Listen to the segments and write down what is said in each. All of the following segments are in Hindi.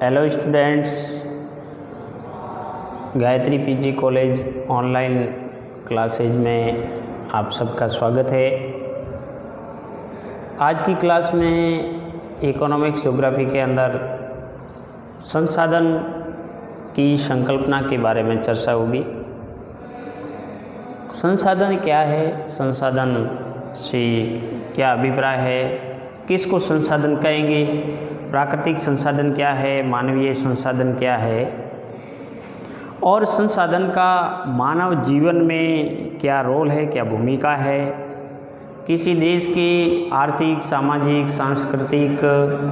Hello students, Gayatri PG college online classes में आप सबका स्वागत है। आज की क्लास में इकोनॉमिक्स ज्योग्राफी के अंदर संसाधन की संकल्पना के बारे में चर्चा होगी। संसाधन क्या है, संसाधन से क्या अभिप्राय है, किसको संसाधन कहेंगे, प्राकृतिक संसाधन क्या है, मानवीय संसाधन क्या है और संसाधन का मानव जीवन में क्या रोल है, क्या भूमिका है, किसी देश की आर्थिक, सामाजिक, सांस्कृतिक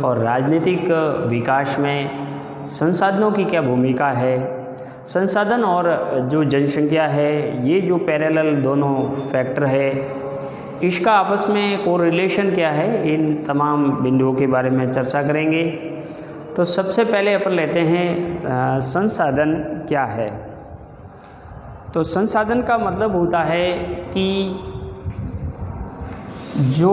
और राजनीतिक विकास में संसाधनों की क्या भूमिका है। संसाधन और जो जनसंख्या है, ये जो पैरेलल दोनों फैक्टर है, इसका आपस में कोरिलेशन क्या है, इन तमाम बिंदुओं के बारे में चर्चा करेंगे। तो सबसे पहले अपन लेते हैं संसाधन क्या है। तो संसाधन का मतलब होता है कि जो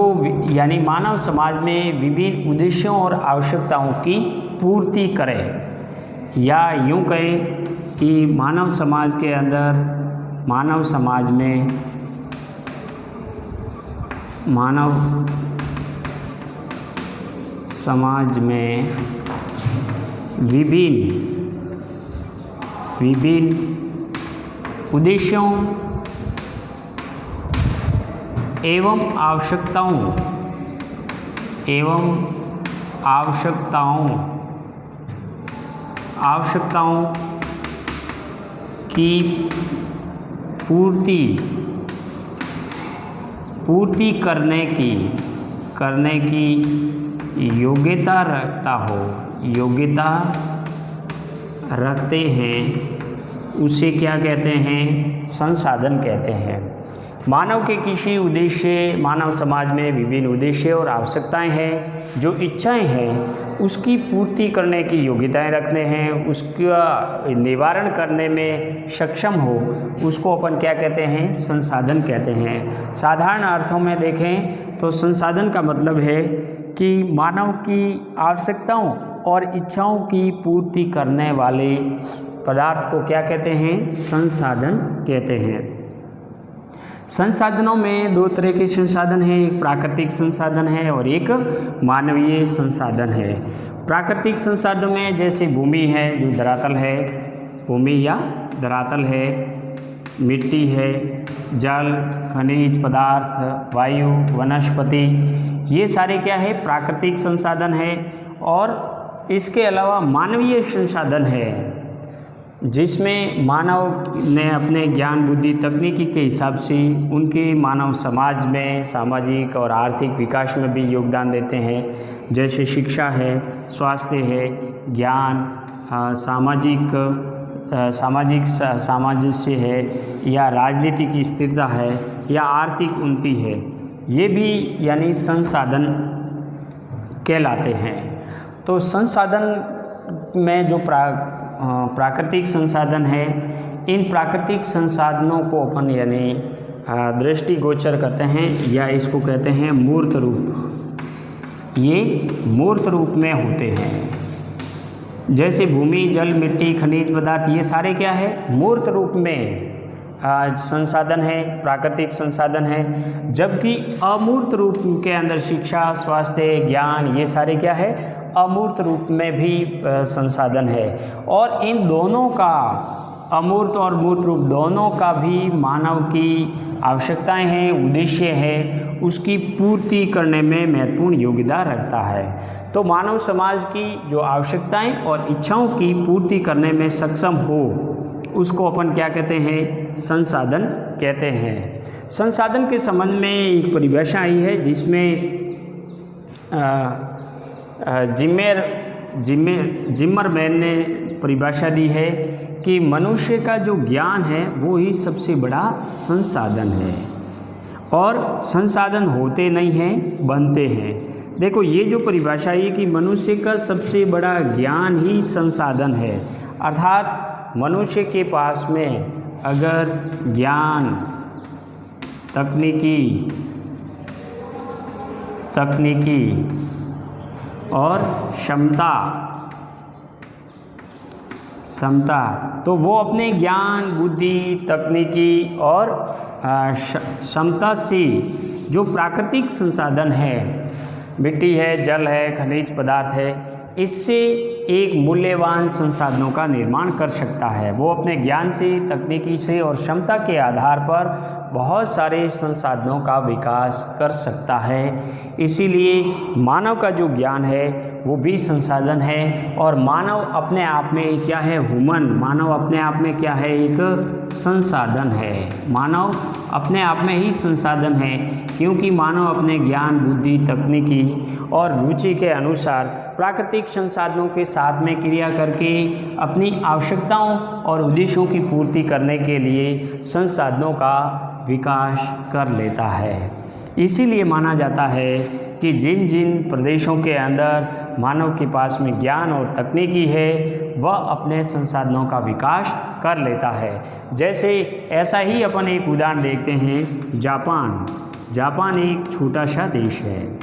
यानी मानव समाज में विभिन्न उद्देश्यों और आवश्यकताओं की पूर्ति करे, या यूँ कहें कि मानव समाज के अंदर मानव समाज में विभिन्न उद्देश्यों एवं आवश्यकताओं की पूर्ति करने की योग्यता रखते हैं, उसे क्या कहते हैं, संसाधन कहते हैं। मानव के किसी उद्देश्य, मानव समाज में विभिन्न उद्देश्य और आवश्यकताएं हैं, जो इच्छाएं हैं उसकी पूर्ति करने की योग्यताएं रखते हैं, उसका निवारण करने में सक्षम हो, उसको अपन क्या कहते हैं, संसाधन कहते हैं। साधारण अर्थों में देखें तो संसाधन का मतलब है कि मानव की आवश्यकताओं और इच्छाओं की पूर्ति करने वाले पदार्थ को क्या कहते हैं, संसाधन कहते हैं। संसाधनों में दो तरह के संसाधन हैं, एक प्राकृतिक संसाधन है और एक मानवीय संसाधन है। प्राकृतिक संसाधन में जैसे भूमि है, जो धरातल है, भूमि या धरातल है, मिट्टी है, जल, खनिज पदार्थ, वायु, वनस्पति, ये सारे क्या है, प्राकृतिक संसाधन है। और इसके अलावा मानवीय संसाधन है, जिसमें मानव ने अपने ज्ञान, बुद्धि, तकनीकी के हिसाब से उनके मानव समाज में सामाजिक और आर्थिक विकास में भी योगदान देते हैं। जैसे शिक्षा है, स्वास्थ्य है, ज्ञान, सामंजस्य है, या राजनीतिक स्थिरता है, या आर्थिक उन्नति है, ये भी यानी संसाधन कहलाते हैं। तो संसाधन में जो प्राकृतिक संसाधन है, इन प्राकृतिक संसाधनों को अपन यानी दृष्टिगोचर करते हैं, या इसको कहते हैं मूर्त रूप। ये मूर्त रूप में होते हैं। जैसे भूमि, जल, मिट्टी, खनिज पदार्थ, ये सारे क्या है, मूर्त रूप में संसाधन है, प्राकृतिक संसाधन है। जबकि अमूर्त रूप के अंदर शिक्षा, स्वास्थ्य, ज्ञान, ये सारे क्या है, अमूर्त रूप में भी संसाधन है। और इन दोनों का, अमूर्त और मूर्त रूप दोनों का भी मानव की आवश्यकताएं हैं, उद्देश्य है, उसकी पूर्ति करने में महत्वपूर्ण योगदान रखता है। तो मानव समाज की जो आवश्यकताएं और इच्छाओं की पूर्ति करने में सक्षम हो, उसको अपन क्या कहते हैं, संसाधन कहते हैं। संसाधन के संबंध में एक परिभाषा आई है, जिसमें जिमरमैन ने परिभाषा दी है कि मनुष्य का जो ज्ञान है वो ही सबसे बड़ा संसाधन है, और संसाधन होते नहीं हैं, बनते हैं। देखो, ये जो परिभाषा है कि मनुष्य का सबसे बड़ा ज्ञान ही संसाधन है, अर्थात मनुष्य के पास में अगर ज्ञान, तकनीकी और क्षमता क्षमता, तो वो अपने ज्ञान, बुद्धि, तकनीकी और क्षमता से जो प्राकृतिक संसाधन है, मिट्टी है, जल है, खनिज पदार्थ है, इससे एक मूल्यवान संसाधनों का निर्माण कर सकता है। वो अपने ज्ञान से, तकनीकी से और क्षमता के आधार पर बहुत सारे संसाधनों का विकास कर सकता है। इसीलिए मानव का जो ज्ञान है वो भी संसाधन है, और मानव अपने आप में क्या है, ह्यूमन, मानव अपने आप में क्या है, एक संसाधन है। मानव अपने आप में ही संसाधन है, क्योंकि मानव अपने ज्ञान, बुद्धि, तकनीकी और रुचि के अनुसार प्राकृतिक संसाधनों के साथ में क्रिया करके अपनी आवश्यकताओं और उद्देश्यों की पूर्ति करने के लिए संसाधनों का विकास कर लेता है। इसीलिए माना जाता है कि जिन जिन प्रदेशों के अंदर मानव के पास में ज्ञान और तकनीकी है, वह अपने संसाधनों का विकास कर लेता है। जैसे ऐसा ही अपन एक उदाहरण देखते हैं, जापान। जापान एक छोटा सा देश है।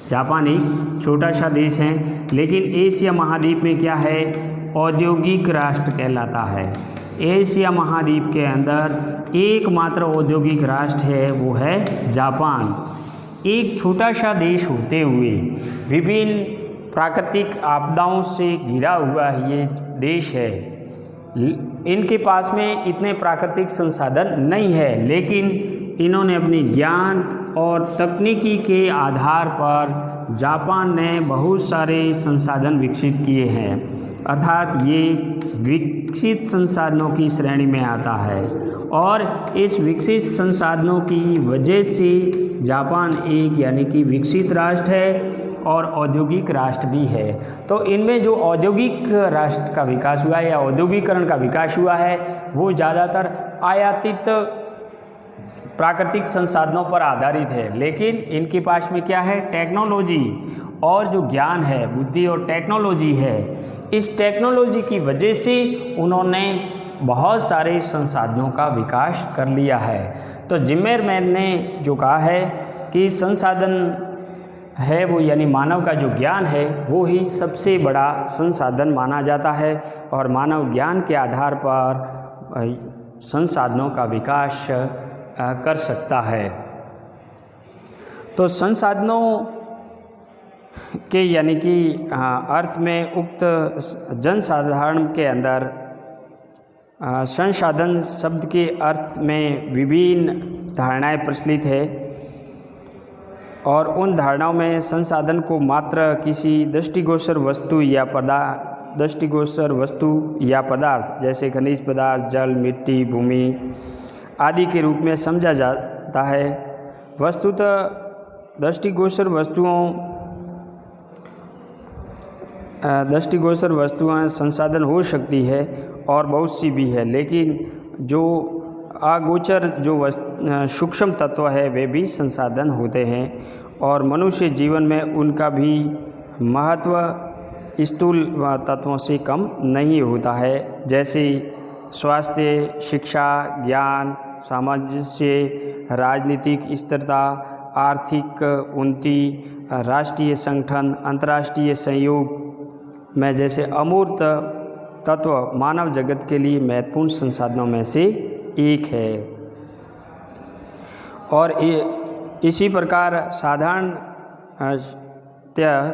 जापान एक छोटा सा देश है, लेकिन एशिया महाद्वीप में क्या है, औद्योगिक राष्ट्र कहलाता है। एशिया महाद्वीप के अंदर एकमात्र औद्योगिक राष्ट्र है, वो है जापान। एक छोटा सा देश होते हुए विभिन्न प्राकृतिक आपदाओं से घिरा हुआ ये देश है। इनके पास में इतने प्राकृतिक संसाधन नहीं है, लेकिन इन्होंने अपनी ज्ञान और तकनीकी के आधार पर जापान ने बहुत सारे संसाधन विकसित किए हैं, अर्थात ये विकसित संसाधनों की श्रेणी में आता है। और इस विकसित संसाधनों की वजह से जापान एक यानी कि विकसित राष्ट्र है और औद्योगिक राष्ट्र भी है। तो इनमें जो औद्योगिक राष्ट्र का विकास हुआ है या औद्योगिकरण का विकास हुआ है, वो ज़्यादातर आयातित प्राकृतिक संसाधनों पर आधारित है। लेकिन इनके पास में क्या है, टेक्नोलॉजी और जो ज्ञान है, बुद्धि और टेक्नोलॉजी है। इस टेक्नोलॉजी की वजह से उन्होंने बहुत सारे संसाधनों का विकास कर लिया है। तो जिम्मेरमैन ने जो कहा है कि संसाधन है वो यानी मानव का जो ज्ञान है वो ही सबसे बड़ा संसाधन माना जाता है, और मानव ज्ञान के आधार पर संसाधनों का विकास कर सकता है। तो संसाधनों के यानी कि अर्थ में उक्त जनसाधारण के अंदर संसाधन शब्द के अर्थ में विभिन्न धारणाएं प्रचलित है, और उन धारणाओं में संसाधन को मात्र किसी दृष्टिगोचर वस्तु या पदार्थ जैसे खनिज पदार्थ, जल, मिट्टी, भूमि आदि के रूप में समझा जाता है। वस्तुतः दृष्टिगोचर वस्तुएं संसाधन हो सकती है और बहुत सी भी है, लेकिन जो अगोचर जो सूक्ष्म तत्व है वे भी संसाधन होते हैं, और मनुष्य जीवन में उनका भी महत्व स्थूल तत्वों से कम नहीं होता है, जैसे स्वास्थ्य, शिक्षा, ज्ञान, सामंजस्य, राजनीतिक स्थिरता, आर्थिक उन्नति, राष्ट्रीय संगठन, अंतर्राष्ट्रीय सहयोग में जैसे अमूर्त तत्व मानव जगत के लिए महत्वपूर्ण संसाधनों में से एक है। और इसी प्रकार साधारण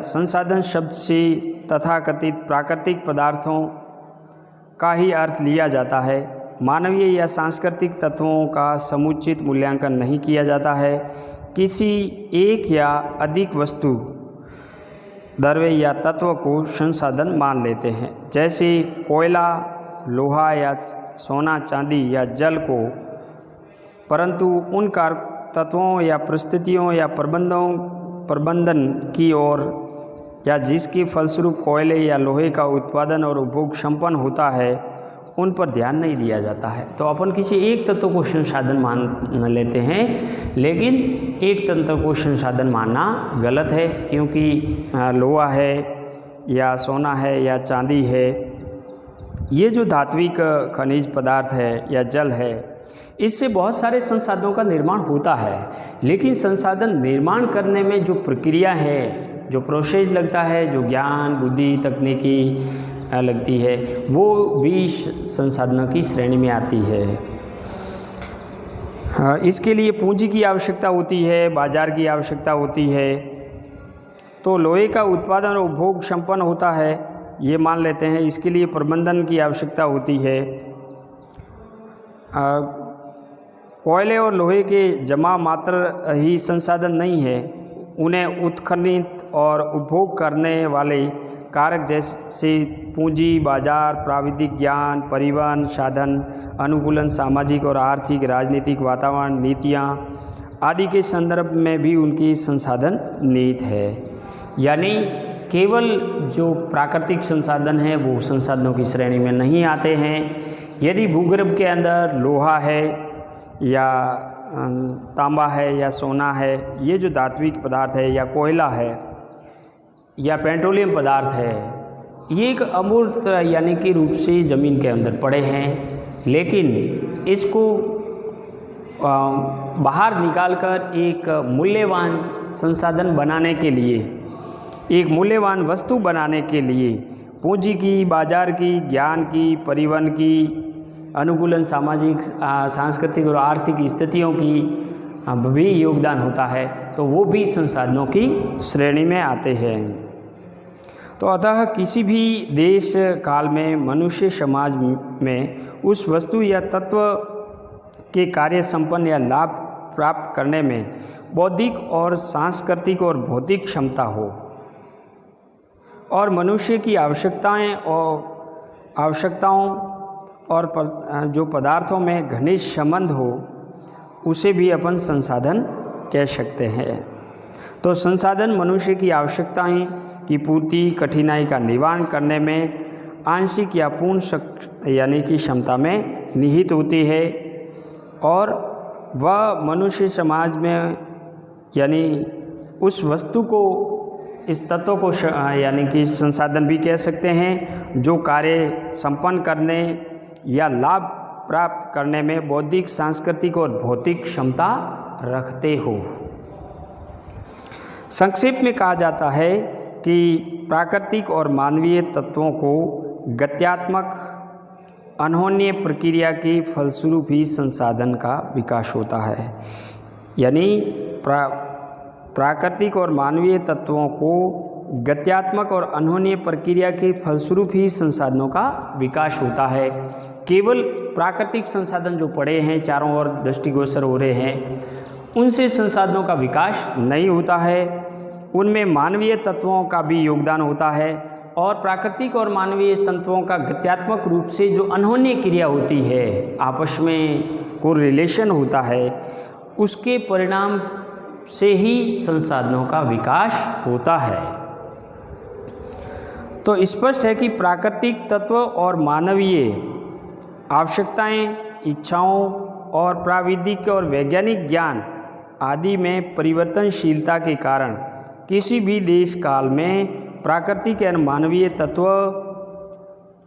संसाधन शब्द से तथाकथित प्राकृतिक पदार्थों का ही अर्थ लिया जाता है। मानवीय या सांस्कृतिक तत्वों का समुचित मूल्यांकन नहीं किया जाता है। किसी एक या अधिक वस्तु, द्रव्य या तत्व को संसाधन मान लेते हैं, जैसे कोयला, लोहा या सोना, चांदी या जल को, परंतु उन कारक तत्वों या परिस्थितियों या प्रबंधन की ओर या जिसके फलस्वरूप कोयले या लोहे का उत्पादन और उपभोग संपन्न होता है, उन पर ध्यान नहीं दिया जाता है। तो अपन किसी एक तत्व को संसाधन मान लेते हैं, लेकिन एक तत्व को संसाधन मानना गलत है, क्योंकि लोहा है या सोना है या चांदी है, ये जो धात्विक खनिज पदार्थ है या जल है, इससे बहुत सारे संसाधनों का निर्माण होता है। लेकिन संसाधन निर्माण करने में जो प्रक्रिया है, जो प्रोसेस लगता है, जो ज्ञान, बुद्धि, तकनीकी लगती है, वो भी संसाधनों की श्रेणी में आती है। इसके लिए पूंजी की आवश्यकता होती है, बाजार की आवश्यकता होती है। तो लोहे का उत्पादन और उपभोग संपन्न होता है, ये मान लेते हैं। इसके लिए प्रबंधन की आवश्यकता होती है। कोयले और लोहे के जमा मात्र ही संसाधन नहीं है, उन्हें उत्खनन और उपभोग करने वाले कारक जैसे पूंजी, बाजार, प्राविधिक ज्ञान, परिवहन साधन, अनुकूलन, सामाजिक और आर्थिक, राजनीतिक वातावरण, नीतियाँ आदि के संदर्भ में भी उनकी संसाधन निहित है। यानी केवल जो प्राकृतिक संसाधन हैं वो संसाधनों की श्रेणी में नहीं आते हैं। यदि भूगर्भ के अंदर लोहा है या तांबा है या सोना है, ये जो धात्विक पदार्थ है, या कोयला है या पेट्रोलियम पदार्थ है, ये एक अमूर्त यानी कि रूप से ज़मीन के अंदर पड़े हैं, लेकिन इसको बाहर निकालकर एक मूल्यवान संसाधन बनाने के लिए, एक मूल्यवान वस्तु बनाने के लिए पूंजी की, बाजार की, ज्ञान की, परिवहन की, अनुकूलन, सामाजिक, सांस्कृतिक और आर्थिक स्थितियों की भी योगदान होता है, तो वो भी संसाधनों की श्रेणी में आते हैं। तो अतः किसी भी देश काल में मनुष्य समाज में उस वस्तु या तत्व के कार्य संपन्न या लाभ प्राप्त करने में बौद्धिक और सांस्कृतिक और भौतिक क्षमता हो, और मनुष्य की आवश्यकताओं और जो पदार्थों में घनिष्ठ संबंध हो, उसे भी अपन संसाधन कह सकते हैं। तो संसाधन मनुष्य की आवश्यकताएं की पूर्ति, कठिनाई का निवारण करने में आंशिक या पूर्ण यानी कि क्षमता में निहित होती है, और वह मनुष्य समाज में यानी उस वस्तु को, इस तत्व को यानी कि संसाधन भी कह सकते हैं, जो कार्य संपन्न करने या लाभ प्राप्त करने में बौद्धिक, सांस्कृतिक और भौतिक क्षमता रखते हो। संक्षेप में कहा जाता है कि प्राकृतिक और मानवीय तत्वों को गत्यात्मक अनहोन्य प्रक्रिया की फलस्वरूप ही संसाधन का विकास होता है। यानी प्राकृतिक और मानवीय तत्वों को गत्यात्मक और अनहोन्य प्रक्रिया के फलस्वरूप ही संसाधनों का विकास होता है। केवल प्राकृतिक संसाधन जो पड़े हैं, चारों ओर दृष्टिगोचर हो रहे हैं, उनसे संसाधनों का विकास नहीं होता है। उनमें मानवीय तत्वों का भी योगदान होता है, और प्राकृतिक और मानवीय तत्वों का गत्यात्मक रूप से जो अनहोन्य क्रिया होती है, आपस में कोई रिलेशन होता है, उसके परिणाम से ही संसाधनों का विकास होता है। तो स्पष्ट है कि प्राकृतिक तत्व और मानवीय आवश्यकताएं, इच्छाओं और प्राविधिक और वैज्ञानिक ज्ञान आदि में परिवर्तनशीलता के कारण किसी भी देश काल में प्राकृतिक और मानवीय तत्व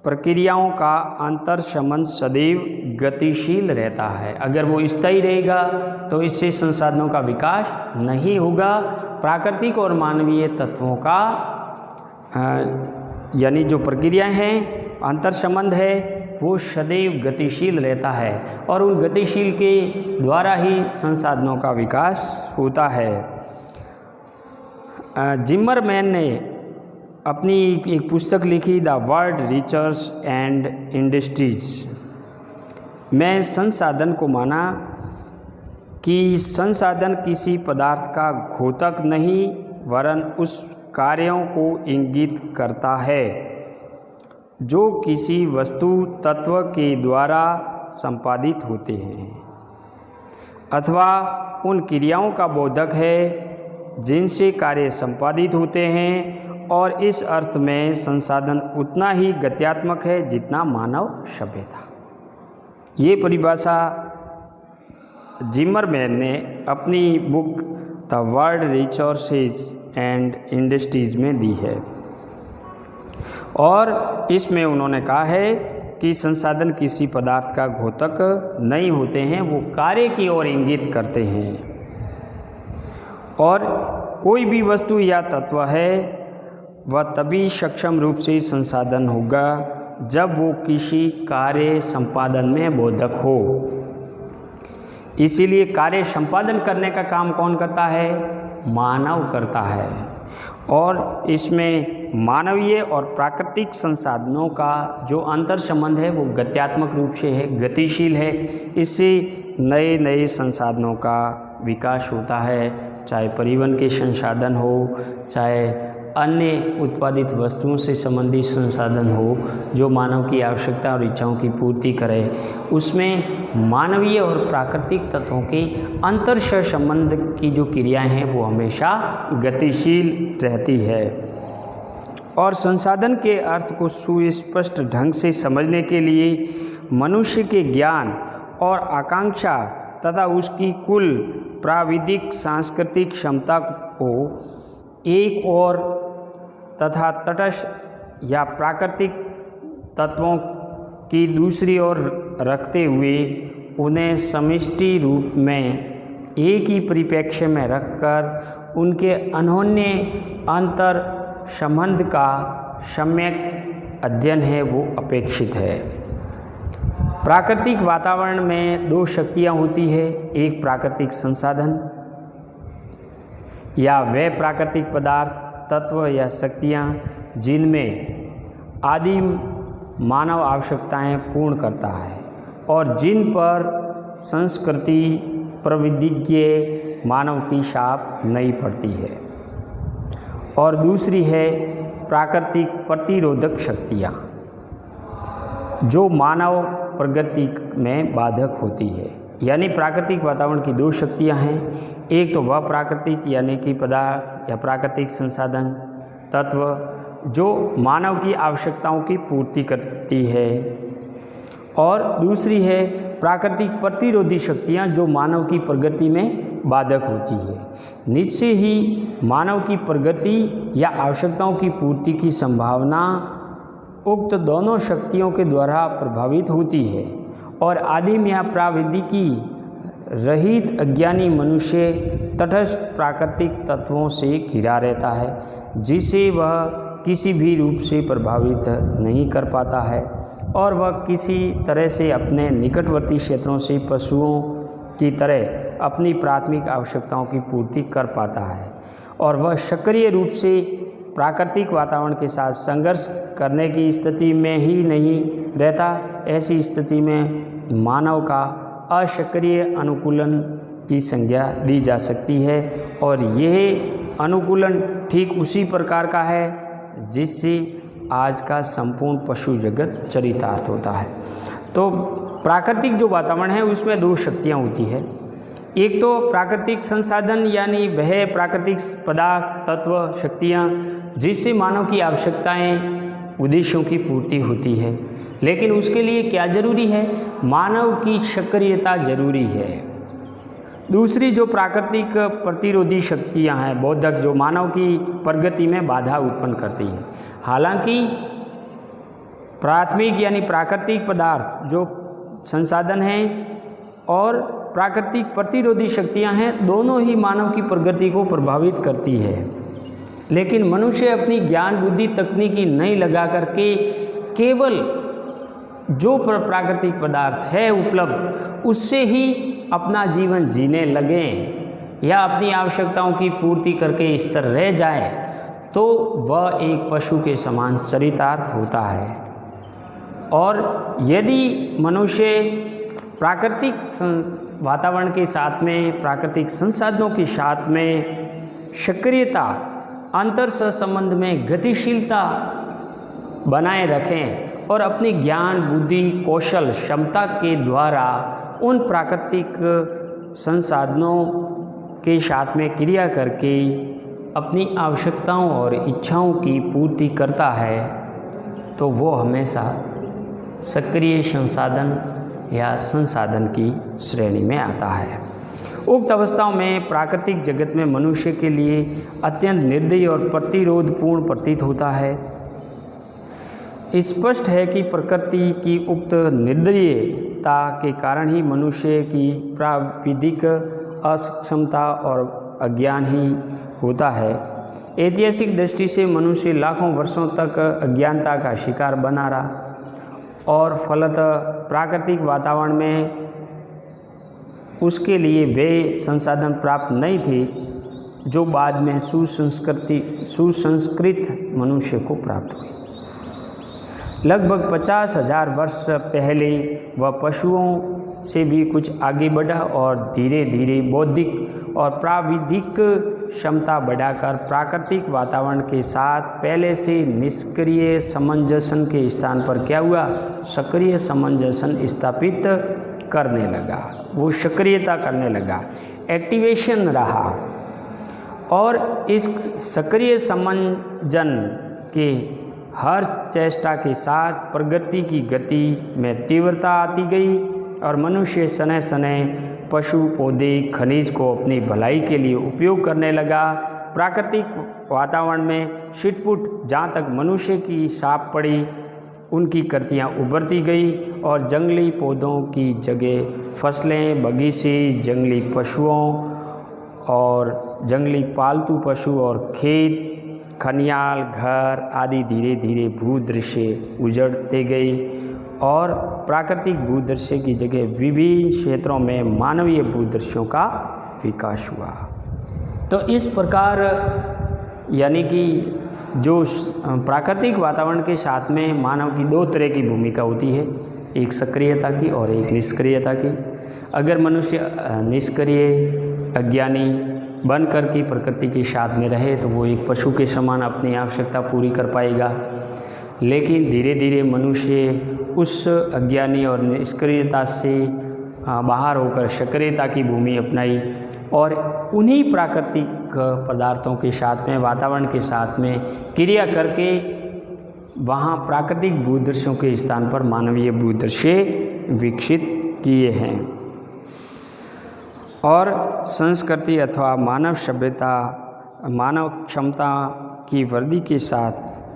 प्रक्रियाओं का अंतर संबंध सदैव गतिशील रहता है। अगर वो स्थायी रहेगा तो इससे संसाधनों का विकास नहीं होगा। प्राकृतिक और मानवीय तत्वों का यानी जो प्रक्रियाएं हैं, अंतर संबंध है, वो सदैव गतिशील रहता है, और उन गतिशील के द्वारा ही संसाधनों का विकास होता है। जिमरमैन ने अपनी एक पुस्तक लिखी, the world research and industries में संसाधन को माना कि संसाधन किसी पदार्थ का घोतक नहीं, वरन उस कार्यों को इंगित करता है जो किसी वस्तु तत्व के द्वारा संपादित होते हैं, अथवा उन क्रियाओं का बोधक है जिनसे कार्य संपादित होते हैं। और इस अर्थ में संसाधन उतना ही गत्यात्मक है जितना मानव सभ्यता। ये परिभाषा जिमरमैन ने अपनी book the world resources and industries में दी है, और इसमें उन्होंने कहा है कि संसाधन किसी पदार्थ का घोतक नहीं होते हैं, वो कार्य की ओर इंगित करते हैं। और कोई भी वस्तु या तत्व है वह तभी सक्षम रूप से संसाधन होगा जब वो किसी कार्य संपादन में बोधक हो। इसीलिए कार्य संपादन करने का काम कौन करता है? मानव करता है। और इसमें मानवीय और प्राकृतिक संसाधनों का जो अंतर संबंध है वो गत्यात्मक रूप से है, गतिशील है। इससे नए नए संसाधनों का विकास होता है, चाहे परिवहन के संसाधन हो, चाहे अन्य उत्पादित वस्तुओं से संबंधित संसाधन हो जो मानव की आवश्यकता और इच्छाओं की पूर्ति करे। उसमें मानवीय और प्राकृतिक तत्वों के अंतर संबंध की जो क्रियाएं हैं वो हमेशा गतिशील रहती है। और संसाधन के अर्थ को सुस्पष्ट ढंग से समझने के लिए मनुष्य के ज्ञान और आकांक्षा तथा उसकी कुल प्राविधिक सांस्कृतिक क्षमता को एक और तथा तटस्थ या प्राकृतिक तत्वों की दूसरी ओर रखते हुए उन्हें समष्टि रूप में एक ही परिप्रेक्ष्य में रखकर उनके अन्योन्य अंतर संबंध का सम्यक अध्ययन है वो अपेक्षित है। प्राकृतिक वातावरण में दो शक्तियाँ होती है, एक प्राकृतिक संसाधन या वे प्राकृतिक पदार्थ तत्व या शक्तियाँ जिनमें आदिम मानव आवश्यकताएं पूर्ण करता है और जिन पर संस्कृति प्रविधिज्ञ मानव की छाप नहीं पड़ती है। और दूसरी है प्राकृतिक प्रतिरोधक शक्तियाँ जो मानव प्रगति में बाधक होती है। यानी प्राकृतिक वातावरण की दो शक्तियाँ हैं, एक तो वह प्राकृतिक यानी कि पदार्थ या प्राकृतिक संसाधन तत्व जो मानव की आवश्यकताओं की पूर्ति करती है, और दूसरी है प्राकृतिक प्रतिरोधी शक्तियाँ जो मानव की प्रगति में बाधक होती है। निश्चय ही मानव की प्रगति या आवश्यकताओं की पूर्ति की संभावना उक्त दोनों शक्तियों के द्वारा प्रभावित होती है और आदिम या प्राविधिकी रहित अज्ञानी मनुष्य तटस्थ प्राकृतिक तत्वों से घिरा रहता है जिसे वह किसी भी रूप से प्रभावित नहीं कर पाता है और वह किसी तरह से अपने निकटवर्ती क्षेत्रों से पशुओं की तरह अपनी प्राथमिक आवश्यकताओं की पूर्ति कर पाता है और वह सक्रिय रूप से प्राकृतिक वातावरण के साथ संघर्ष करने की स्थिति में ही नहीं रहता। ऐसी स्थिति में मानव का असक्रिय अनुकूलन की संज्ञा दी जा सकती है और यह अनुकूलन ठीक उसी प्रकार का है जिससे आज का संपूर्ण पशु जगत चरितार्थ होता है। तो प्राकृतिक जो वातावरण है उसमें दो शक्तियाँ होती है, एक तो प्राकृतिक संसाधन यानी वह प्राकृतिक पदार्थ तत्व शक्तियाँ जिससे मानव की आवश्यकताएं उद्देश्यों की पूर्ति होती है, लेकिन उसके लिए क्या जरूरी है? मानव की सक्रियता जरूरी है। दूसरी जो प्राकृतिक प्रतिरोधी शक्तियां हैं बोधक जो मानव की प्रगति में बाधा उत्पन्न करती है। हालांकि प्राथमिक यानी प्राकृतिक पदार्थ जो संसाधन हैं और प्राकृतिक प्रतिरोधी शक्तियां हैं दोनों ही मानव की प्रगति को प्रभावित करती है, लेकिन मनुष्य अपनी ज्ञान बुद्धि तकनीकी नहीं लगा करके केवल जो प्राकृतिक पदार्थ है उपलब्ध उससे ही अपना जीवन जीने लगें या अपनी आवश्यकताओं की पूर्ति करके इस तरह रह जाए तो वह एक पशु के समान चरितार्थ होता है। और यदि मनुष्य प्राकृतिक वातावरण के साथ में प्राकृतिक संसाधनों के साथ में सक्रियता अंतर संबंध में गतिशीलता बनाए रखें और अपनी ज्ञान बुद्धि कौशल क्षमता के द्वारा उन प्राकृतिक संसाधनों के साथ में क्रिया करके अपनी आवश्यकताओं और इच्छाओं की पूर्ति करता है तो वो हमेशा सक्रिय संसाधन या संसाधन की श्रेणी में आता है। उक्त अवस्थाओं में प्राकृतिक जगत में मनुष्य के लिए अत्यंत निर्दयी और प्रतिरोधपूर्ण प्रतीत होता है। स्पष्ट है कि प्रकृति की उक्त निर्दयता के कारण ही मनुष्य की प्राविधिक असक्षमता और अज्ञान ही होता है। ऐतिहासिक दृष्टि से मनुष्य लाखों वर्षों तक अज्ञानता का शिकार बना रहा और फलतः प्राकृतिक वातावरण में उसके लिए वे संसाधन प्राप्त नहीं थे जो बाद में सुसंस्कृत मनुष्य को प्राप्त हुए। लगभग 50,000 वर्ष पहले वह पशुओं से भी कुछ आगे बढ़ा और धीरे धीरे बौद्धिक और प्राविधिक क्षमता बढ़ाकर प्राकृतिक वातावरण के साथ पहले से निष्क्रिय सामंजस्य के स्थान पर क्या हुआ, सक्रिय सामंजस्य स्थापित करने लगा। वो सक्रियता करने लगा, एक्टिवेशन रहा और इस सक्रिय सामंजन के हर चेष्टा के साथ प्रगति की गति में तीव्रता आती गई और मनुष्य सने सने पशु पौधे खनिज को अपनी भलाई के लिए उपयोग करने लगा। प्राकृतिक वातावरण में छिटपुट जहाँ तक मनुष्य की छाप पड़ी उनकी कृतियाँ उभरती गई और जंगली पौधों की जगह फसलें, बगीचे, जंगली पशुओं और जंगली पालतू पशु और खेत, खनियाल, घर आदि धीरे धीरे भूदृश्य उजड़ते गए और प्राकृतिक भूदृश्य की जगह विभिन्न क्षेत्रों में मानवीय भूदृश्यों का विकास हुआ। तो इस प्रकार यानी कि जो प्राकृतिक वातावरण के साथ में मानव की दो तरह की भूमिका होती है, एक सक्रियता की और एक निष्क्रियता की। अगर मनुष्य निष्क्रिय अज्ञानी बन कर के प्रकृति के साथ में रहे तो वो एक पशु के समान अपनी आवश्यकता पूरी कर पाएगा, लेकिन धीरे धीरे मनुष्य उस अज्ञानी और निष्क्रियता से बाहर होकर सक्रियता की भूमि अपनाई और उन्हीं प्राकृतिक पदार्थों के साथ में, वातावरण के साथ में क्रिया करके वहाँ प्राकृतिक भूदृश्यों के स्थान पर मानवीय भूदृश्य विकसित किए हैं। और संस्कृति अथवा मानव सभ्यता, मानव क्षमता की वृद्धि के साथ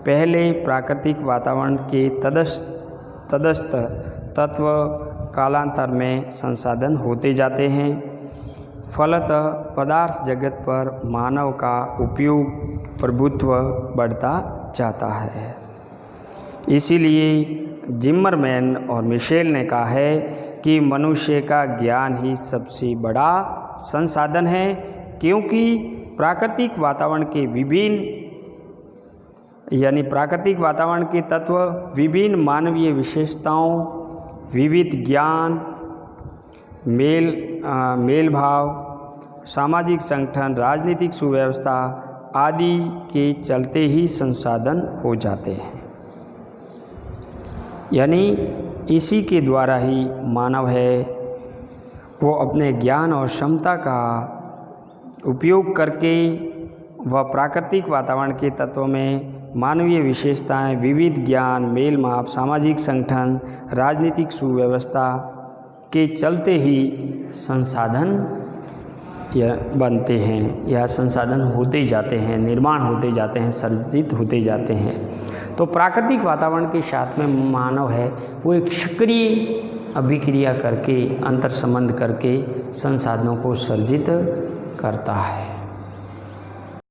पहले प्राकृतिक वातावरण के तटस्थ तत्व कालांतर में संसाधन होते जाते हैं। फलतः पदार्थ जगत पर मानव का उपयोग प्रभुत्व बढ़ता जाता है। इसीलिए जिमरमैन और मिशेल ने कहा है कि मनुष्य का ज्ञान ही सबसे बड़ा संसाधन है, क्योंकि प्राकृतिक वातावरण के प्राकृतिक वातावरण के तत्व विभिन्न मानवीय विशेषताओं, विविध ज्ञान, मेल भाव, सामाजिक संगठन, राजनीतिक सुव्यवस्था आदि के चलते ही संसाधन हो जाते हैं। यानी इसी के द्वारा ही मानव है वो अपने ज्ञान और क्षमता का उपयोग करके वह प्राकृतिक वातावरण के तत्वों में मानवीय विशेषताएं, विविध ज्ञान, मेल माप, सामाजिक संगठन, राजनीतिक सुव्यवस्था के चलते ही संसाधन बनते हैं या संसाधन होते जाते हैं, निर्माण होते जाते हैं, सर्जित होते जाते हैं। तो प्राकृतिक वातावरण के साथ में मानव है वो एक सक्रिय अभिक्रिया करके, अंतर संबंध करके संसाधनों को सर्जित करता है।